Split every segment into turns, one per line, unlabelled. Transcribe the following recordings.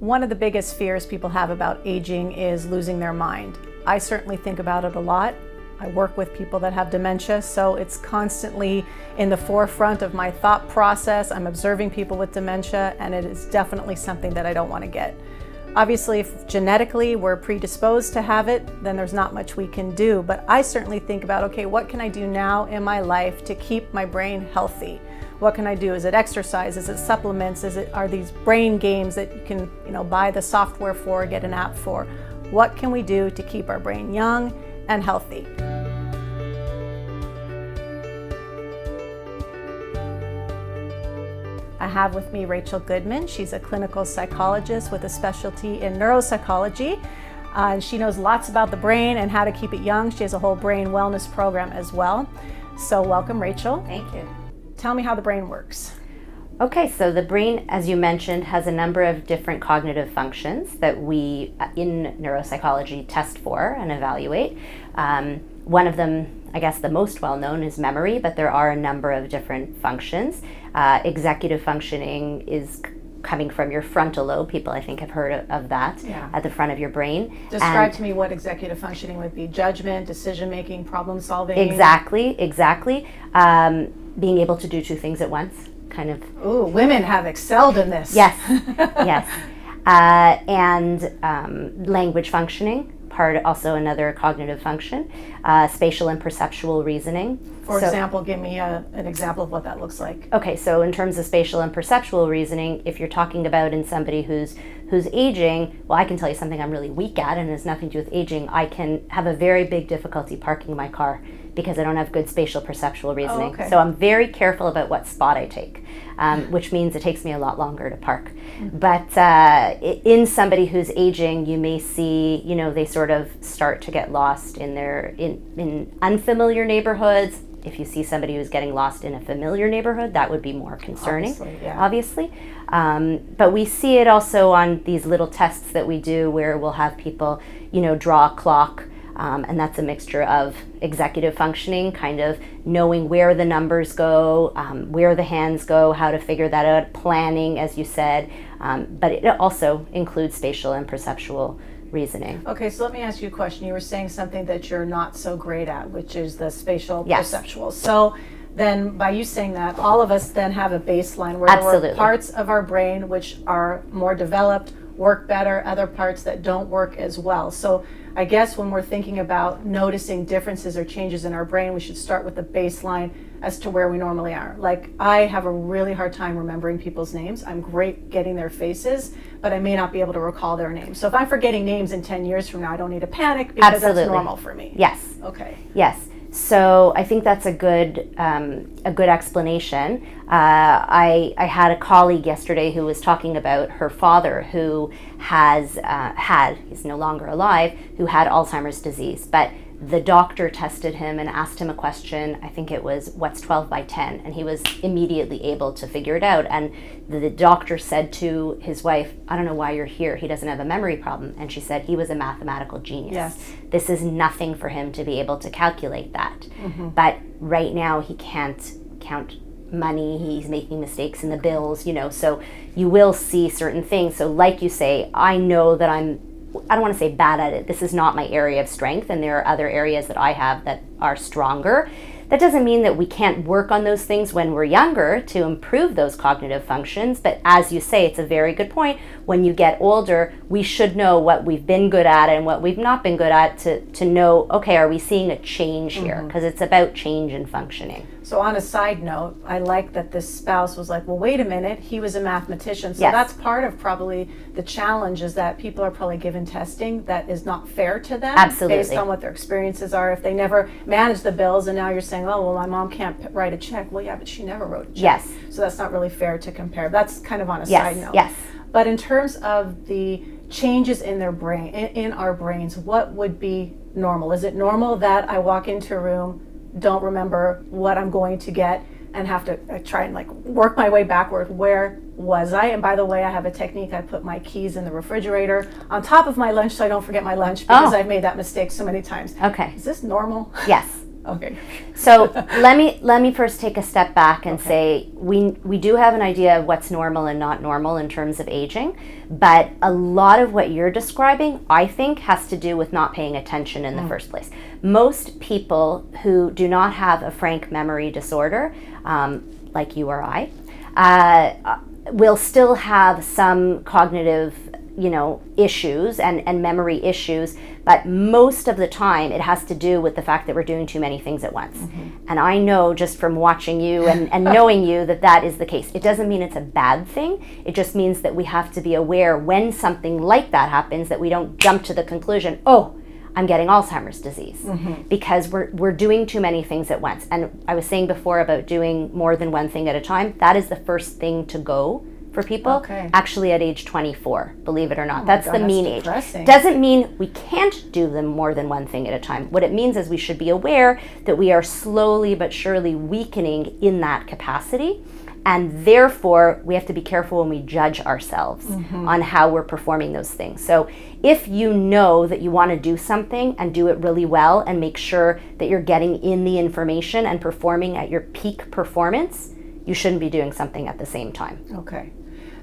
One of the biggest fears people have about aging is losing their mind. I certainly think about it a lot. I work with people that have dementia, so it's constantly in the forefront of my thought process. I'm observing people with dementia, and it is definitely something that I don't want to get. Obviously, if genetically we're predisposed to have it, then there's not much we can do. But I certainly think about, okay, what can I do now in my life to keep my brain healthy? What can I do? Is it exercise? Is it supplements? Are these brain games that you can, buy the software for, get an app for? What can we do to keep our brain young and healthy? I have with me Rachel Goodman. She's a clinical psychologist with a specialty in neuropsychology. She knows lots about the brain and how to keep it young. She has a whole brain wellness program as well. So welcome, Rachel.
Thank you.
Tell me how the brain works.
Okay, so the brain, as you mentioned, has a number of different cognitive functions that we in neuropsychology test for and evaluate. One of them, I guess the most well-known, is memory, but there are a number of different functions. Executive functioning is coming from your frontal lobe. People, I think, have heard of that at the front of your brain.
Describe to me what executive functioning would be. Judgment, decision-making, problem-solving?
Exactly. Being able to do two things at once, kind of.
Ooh, women have excelled in this.
Yes, yes. And language functioning, also another cognitive function. Spatial and perceptual reasoning.
For example, give me an example of what that looks like.
Okay, so in terms of spatial and perceptual reasoning, if you're talking about in somebody who's aging, well, I can tell you something I'm really weak at, and it has nothing to do with aging. I can have a very big difficulty parking my car because I don't have good spatial perceptual reasoning.
Oh, okay.
So I'm very careful about what spot I take, which means it takes me a lot longer to park. Mm-hmm. But in somebody who's aging, you may see, they sort of start to get lost in unfamiliar neighborhoods. If you see somebody who's getting lost in a familiar neighborhood, that would be more concerning, obviously. But we see it also on these little tests that we do where we'll have people, draw a clock. And that's a mixture of executive functioning, kind of knowing where the numbers go, where the hands go, how to figure that out, planning, as you said. But it also includes spatial and perceptual reasoning.
Okay, so let me ask you a question. You were saying something that you're not so great at, which is the spatial perceptual. So then by you saying that, all of us then have a baseline where there are parts of our brain which are more developed, work better, other parts that don't work as well. So I guess when we're thinking about noticing differences or changes in our brain, we should start with the baseline as to where we normally are. Like, I have a really hard time remembering people's names. I'm great getting their faces, but I may not be able to recall their names. So if I'm forgetting names in 10 years from now, I don't need to panic because that's normal for me.
Yes.
Okay.
Yes. So I think that's a good explanation. I had a colleague yesterday who was talking about her father who he's no longer alive, who had Alzheimer's disease. But the doctor tested him and asked him a question. I think it was, what's 12 by 10? And he was immediately able to figure it out. And the doctor said to his wife, I don't know why you're here. He doesn't have a memory problem. And she said he was a mathematical genius.
Yes.
This is nothing for him to be able to calculate that. Mm-hmm. But right now he can't count money. He's making mistakes in the bills, so you will see certain things. So like you say, I know that I don't want to say bad at it. This is not my area of strength, and there are other areas that I have that are stronger. That doesn't mean that we can't work on those things when we're younger to improve those cognitive functions, but as you say, it's a very good point. When you get older, we should know what we've been good at and what we've not been good at to know, okay, are we seeing a change here? Because it's about change in functioning.
So on a side note, I like that this spouse was like, well, wait a minute, he was a mathematician. So that's part of probably the challenge, is that people are probably given testing that is not fair to them.
Absolutely.
Based on what their experiences are. If they never managed the bills and now you're saying, oh, well, my mom can't write a check. Well, yeah, but she never wrote a check.
Yes.
So that's not really fair to compare. That's kind of on a side note.
Yes.
But in terms of the changes in their brain, in our brains, what would be normal? Is it normal that I walk into a room, don't remember what I'm going to get, and have to try and work my way backward? Where was I? And by the way, I have a technique. I put my keys in the refrigerator on top of my lunch so I don't forget my lunch, because I've made that mistake so many times.
Okay.
Is this normal?
Yes.
Okay.
So let me first take a step back and say we do have an idea of what's normal and not normal in terms of aging, but a lot of what you're describing, I think, has to do with not paying attention in the first place. Most people who do not have a frank memory disorder, like you or I, will still have some cognitive issues and memory issues, but most of the time it has to do with the fact that we're doing too many things at once. And I know just from watching you and knowing you that is the case. It doesn't mean it's a bad thing. It just means that we have to be aware when something like that happens, that we don't jump to the conclusion, oh, I'm getting Alzheimer's disease, because we're doing too many things at once. And I was saying before about doing more than one thing at a time. That is the first thing to go for people, actually at age 24, believe it or not. That's the mean age. Doesn't mean we can't do them more than one thing at a time. What it means is we should be aware that we are slowly but surely weakening in that capacity, and therefore we have to be careful when we judge ourselves on how we're performing those things. So if you know that you want to do something and do it really well and make sure that you're getting in the information and performing at your peak performance, you shouldn't be doing something at the same time.
Okay.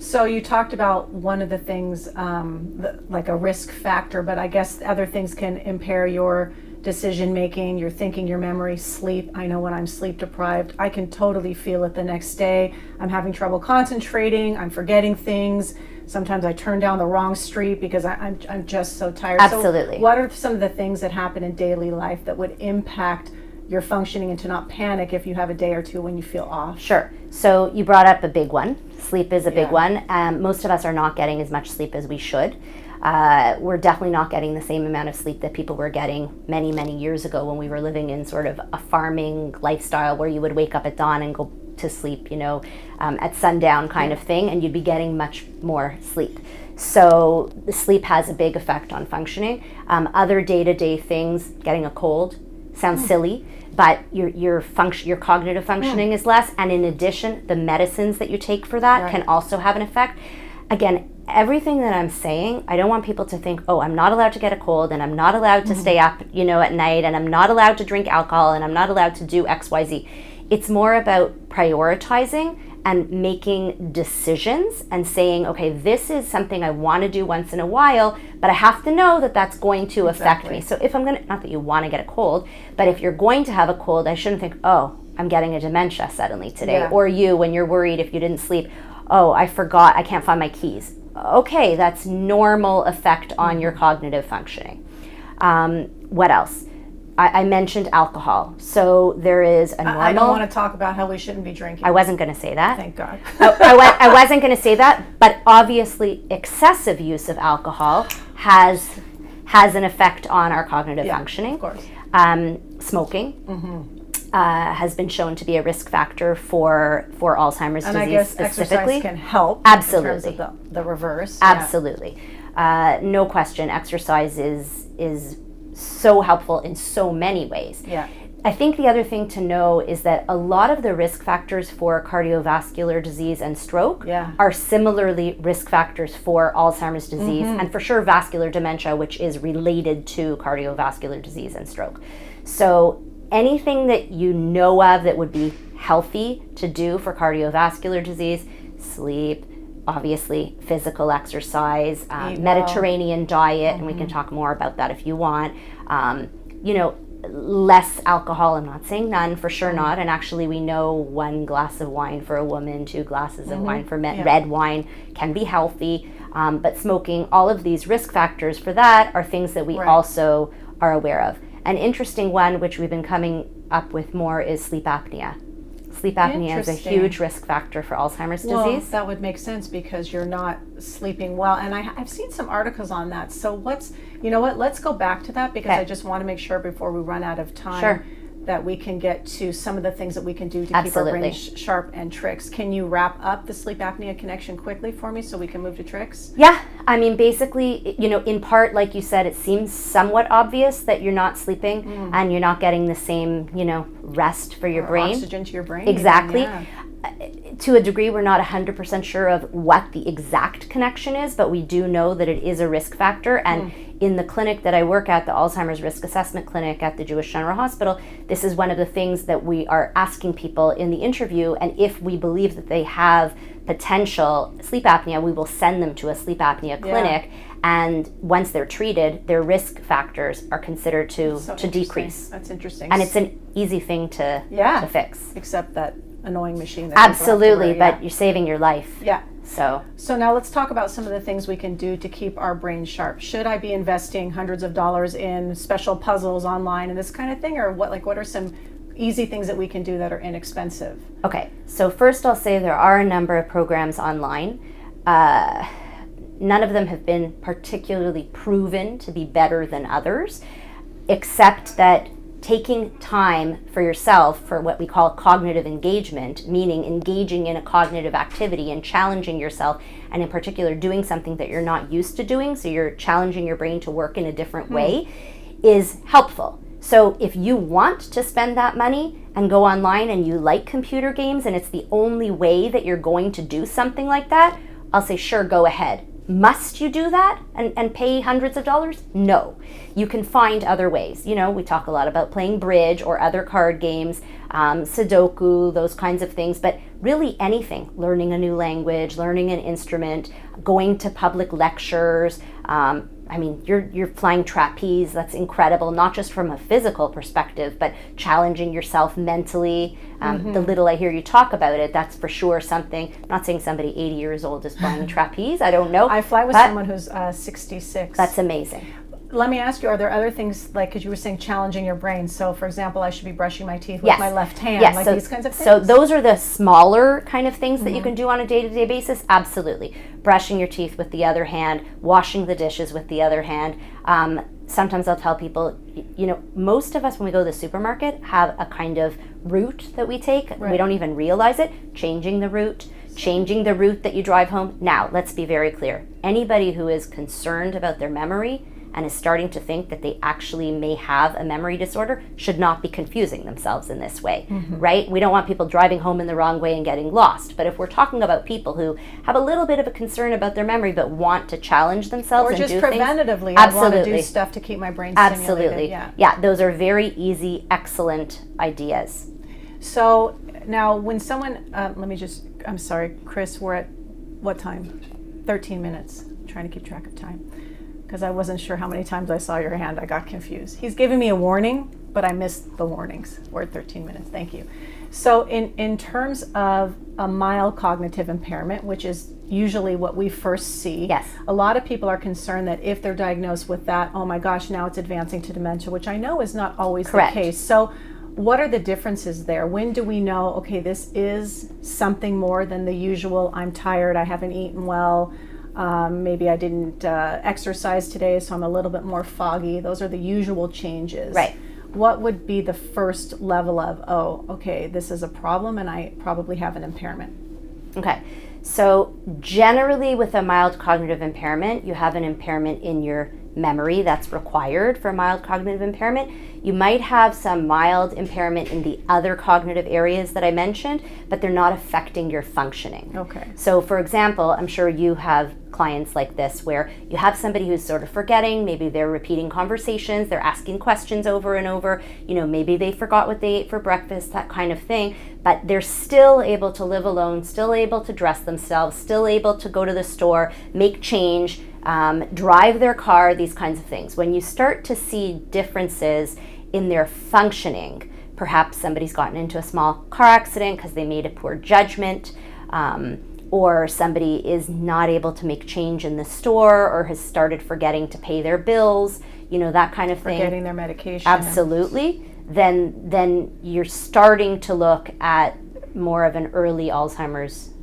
So you talked about one of the things, like a risk factor, but I guess other things can impair your decision making, your thinking, your memory, sleep. I know when I'm sleep deprived, I can totally feel it the next day. I'm having trouble concentrating, I'm things. Sometimes I turn down the wrong street because I'm just so tired.
Absolutely.
So what are some of the things that happen in daily life that would impact your functioning and to not panic if you have a day or two when you feel off?
Sure. So you brought up a big one. Sleep is a big one. Most of us are not getting as much sleep as we should. We're definitely not getting the same amount of sleep that people were getting many, many years ago when we were living in sort of a farming lifestyle where you would wake up at dawn and go to sleep, at sundown kind of thing, and you'd be getting much more sleep. So the sleep has a big effect on functioning. Other day-to-day things, getting a cold, sounds silly, but your cognitive functioning is less, and in addition, the medicines that you take for that can also have an effect. Again, everything that I'm saying, I don't want people to think, oh, I'm not allowed to get a cold, and I'm not allowed to stay up, at night, and I'm not allowed to drink alcohol, and I'm not allowed to do X, Y, Z. It's more about prioritizing and making decisions and saying, okay, this is something I want to do once in a while, but I have to know that that's going to affect me. So if I'm going to, not that you want to get a cold, but if you're going to have a cold, I shouldn't think, oh, I'm getting a dementia suddenly today. Or you, when you're worried if you didn't sleep, oh, I forgot, I can't find my keys. Okay, that's normal effect on your cognitive functioning. What else? I mentioned alcohol. So there is a normal...
I don't want to talk about how we shouldn't be drinking.
I wasn't going to say that.
Thank God.
I wasn't going to say that, but obviously excessive use of alcohol has an effect on our cognitive functioning. Of course. Smoking has been shown to be a risk factor for Alzheimer's disease,
and I guess
specifically.
Exercise can help.
Absolutely.
In terms of the reverse.
Absolutely. No question. Exercise is so helpful in so many ways. I think the other thing to know is that a lot of the risk factors for cardiovascular disease and stroke are similarly risk factors for Alzheimer's disease and for sure vascular dementia, which is related to cardiovascular disease and stroke. So anything that you know of that would be healthy to do for cardiovascular disease, sleep, obviously physical exercise, Mediterranean diet, and we can talk more about that if you want. Less alcohol, I'm not saying none, for sure not, and actually we know 1 glass of wine for a woman, 2 glasses of wine for men, red wine can be healthy, but smoking, all of these risk factors for that are things that we also are aware of. An interesting one, which we've been coming up with more, is sleep apnea. Sleep apnea is a huge risk factor for Alzheimer's disease.
That would make sense because you're not sleeping well. And I've seen some articles on that. So let's go back to that because I just want to make sure before we run out of time that we can get to some of the things that we can do to keep our brain sharp and tricks. Can you wrap up the sleep apnea connection quickly for me so we can move to tricks?
Yeah. I mean, basically, in part, like you said, it seems somewhat obvious that you're not sleeping and you're not getting the same, rest for your brain.
Oxygen to your brain.
Exactly. To a degree, we're not 100% sure of what the exact connection is, but we do know that it is a risk factor. And in the clinic that I work at, the Alzheimer's Risk Assessment Clinic at the Jewish General Hospital, this is one of the things that we are asking people in the interview, and if we believe that they have potential sleep apnea, we will send them to a sleep apnea clinic, and once they're treated, their risk factors are considered to decrease.
That's interesting.
And it's an easy thing to fix.
Except that annoying machine. That
Absolutely, but you're saving your life.
Yeah.
So
now let's talk about some of the things we can do to keep our brain sharp. Should I be investing hundreds of dollars in special puzzles online and this kind of thing, or what are some easy things that we can do that are inexpensive?
Okay, so first I'll say there are a number of programs online. None of them have been particularly proven to be better than others, except that taking time for yourself for what we call cognitive engagement, meaning engaging in a cognitive activity and challenging yourself, and in particular doing something that you're not used to doing, so you're challenging your brain to work in a different way, is helpful. So if you want to spend that money and go online and you like computer games and it's the only way that you're going to do something like that, I'll say sure, go ahead. Must you do that and pay hundreds of dollars? No. You can find other ways. You know, we talk a lot about playing bridge or other card games, Sudoku, those kinds of things, but really anything, learning a new language, learning an instrument, going to public lectures. I mean, you're flying trapeze, that's incredible, not just from a physical perspective, but challenging yourself mentally. The little I hear you talk about it, that's for sure something. I'm not saying somebody 80 years old is flying trapeze, I don't know.
I fly with someone who's 66.
That's amazing.
Let me ask you, are there other things, like, because you were saying challenging your brain, so for example, I should be brushing my teeth with my left hand, so, these kinds of things?
So those are the smaller kind of things that you can do on a day-to-day basis, absolutely. Brushing your teeth with the other hand, washing the dishes with the other hand. Sometimes I'll tell people, you know, most of us when we go to the supermarket have a kind of route that we take. We don't even realize it. Changing the route that you drive home. Now, let's be very clear. Anybody who is concerned about their memory and is starting to think that they actually may have a memory disorder should not be confusing themselves in this way, right? We don't want people driving home in the wrong way and getting lost. But if we're talking about people who have a little bit of a concern about their memory but want to challenge themselves
or
and do
just preventatively,
things,
I want to do stuff to keep my brain stimulated.
Yeah, those are very easy, excellent ideas.
So now when someone, I'm sorry, Chris, we're at what time? 13 minutes. I'm trying to keep track of time, because I wasn't sure how many times I saw your hand. I got confused. He's giving me a warning, but I missed the warnings. We're at 13 minutes. Thank you. So in terms of a mild cognitive impairment, which is usually what we first see, a lot of people are concerned that if they're diagnosed with that, oh my gosh, now it's advancing to dementia, which I know is not always the case. So what are the differences there? When do we know, okay, this is something more than the usual, I'm tired, I haven't eaten well, maybe I didn't exercise today, so I'm a little bit more foggy. Those are the usual changes.
Right.
What would be the first level of, oh, okay, this is a problem and I probably have an impairment?
Okay. So generally with a mild cognitive impairment, you have an impairment in your memory that's required for mild cognitive impairment. You might have some mild impairment in the other cognitive areas that I mentioned, but they're not affecting your functioning.
Okay.
So for example, I'm sure you have clients like this where you have somebody who's sort of forgetting, maybe they're repeating conversations, they're asking questions over and over, you know, maybe they forgot what they ate for breakfast, that kind of thing, but they're still able to live alone, still able to dress themselves, still able to go to the store, make change, drive their car, these kinds of things. When you start to see differences in their functioning, perhaps somebody's gotten into a small car accident because they made a poor judgment, or somebody is not able to make change in the store or has started forgetting to pay their bills, you know, that kind of thing.
Forgetting their medication.
Absolutely. Then you're starting to look at more of an early Alzheimer's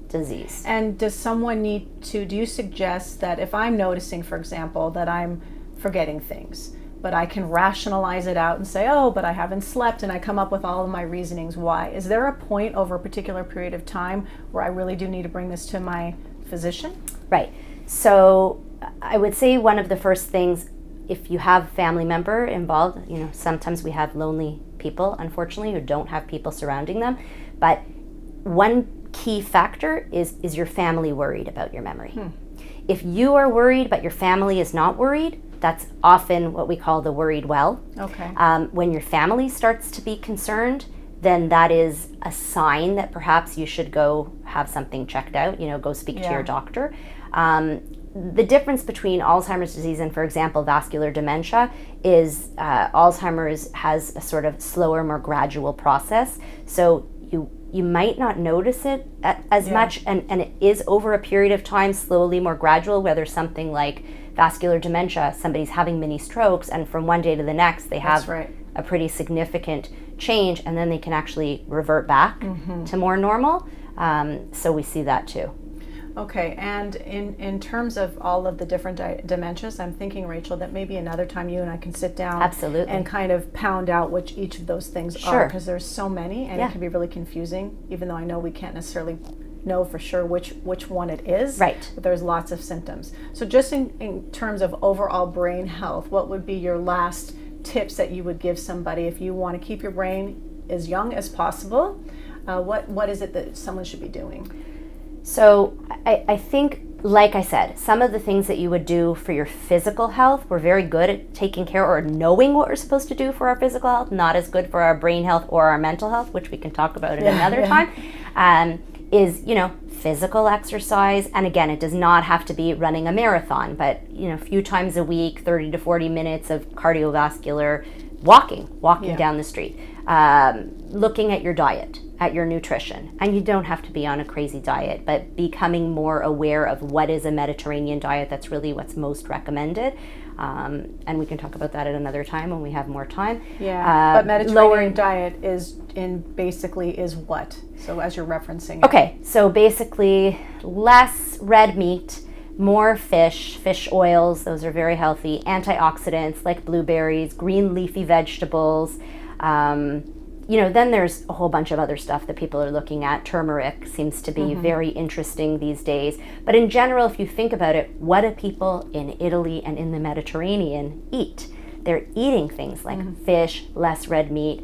disease.
And does someone need to, do you suggest that if I'm noticing, for example, that I'm forgetting things, but I can rationalize it out and say, oh, but I haven't slept, and I come up with all of my reasonings why. Is there a point over a particular period of time where I really do need to bring this to my physician?
Right. So I would say one of the first things, if you have a family member involved, you know, sometimes we have lonely people, unfortunately, who don't have people surrounding them. But one key factor is your family worried about your memory? If you are worried but your family is not worried, That's often what we call the worried well.
Okay.
When your family starts to be concerned, then that is a sign that perhaps you should go have something checked out, go speak to your doctor. The difference between Alzheimer's disease and, for example, vascular dementia is Alzheimer's has a sort of slower, more gradual process. So you might not notice it as much, and it is over a period of time, slowly, more gradual, whether something like vascular dementia, somebody's having mini strokes, and from one day to the next, they have a pretty significant change, and then they can actually revert back to more normal. So we see that too.
Okay, and in terms of all of the different dementias, I'm thinking, Rachel, that maybe another time you and I can sit down and kind of pound out which each of those things are, because there's so many, and it can be really confusing, even though I know we can't necessarily know for sure which one it is.
Right.
But there's lots of symptoms. So just in terms of overall brain health, what would be your last tips that you would give somebody if you want to keep your brain as young as possible? What is it that someone should be doing?
So I think, like I said, some of the things that you would do for your physical health, we're very good at taking care or knowing what we're supposed to do for our physical health, not as good for our brain health or our mental health, which we can talk about at another time, is, physical exercise. And again, it does not have to be running a marathon, but, a few times a week, 30 to 40 minutes of cardiovascular walking down the street, looking at your diet, at your nutrition. And you don't have to be on a crazy diet, but becoming more aware of what is a Mediterranean diet. That's really what's most recommended. And we can talk about that at another time when we have more time.
But Mediterranean diet is what? So as you're referencing it.
Okay, so basically less red meat, more fish oils, those are very healthy, antioxidants like blueberries, green leafy vegetables. Then there's a whole bunch of other stuff that people are looking at. Turmeric seems to be very interesting these days. But in general, if you think about it, what do people in Italy and in the Mediterranean eat? They're eating things like fish, less red meat,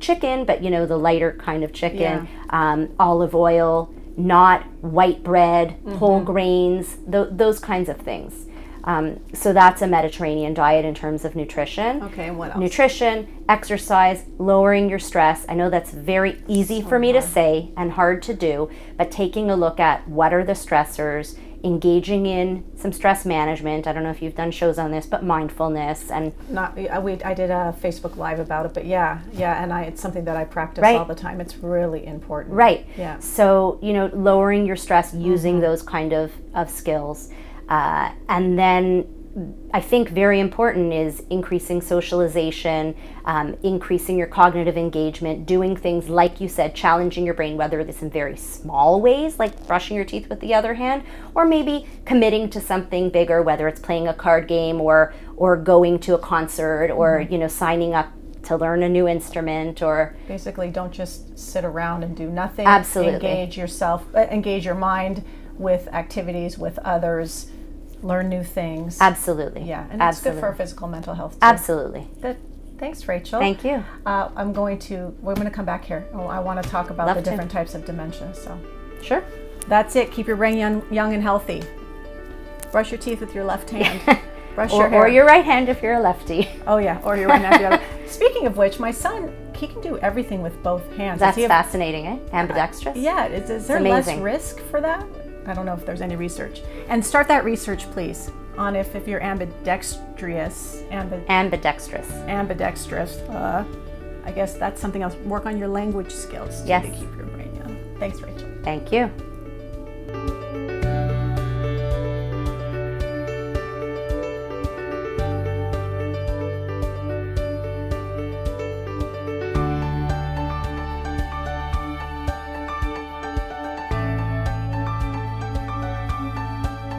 chicken, but the lighter kind of chicken, olive oil, not white bread, whole grains, those kinds of things. So that's a Mediterranean diet in terms of nutrition.
Okay, what else?
Nutrition, exercise, lowering your stress. I know that's very easy for me to say and hard to do, but taking a look at what are the stressors, engaging in some stress management. I don't know if you've done shows on this, but mindfulness and
I did a Facebook Live about it, but and it's something that I practice all the time. It's really important.
Right.
Yeah.
So lowering your stress using those kind of skills. And then I think very important is increasing socialization, increasing your cognitive engagement, doing things like you said, challenging your brain, whether it's in very small ways, like brushing your teeth with the other hand, or maybe committing to something bigger, whether it's playing a card game or going to a concert or, signing up to learn a new instrument. Or
basically don't just sit around and do nothing.
Absolutely.
Engage your mind with activities with others. Learn new things.
Absolutely.
Yeah, and it's good for our physical mental health too.
Absolutely.
Good. Thanks, Rachel.
Thank you.
we're going to come back here. I want to talk about the different types of dementia. So,
sure.
That's it. Keep your brain young and healthy. Brush your teeth with your left hand. Brush your hair.
Or your right hand if you're a lefty.
Oh yeah, or your right hand. Speaking of which, my son, he can do everything with both hands.
That's fascinating, eh? Ambidextrous.
Yeah. Is there less risk for that? I don't know if there's any research. And start that research, please, on if you're ambidextrous. Ambidextrous. I guess that's something else. Work on your language skills to keep your brain young. Thanks, Rachel.
Thank you.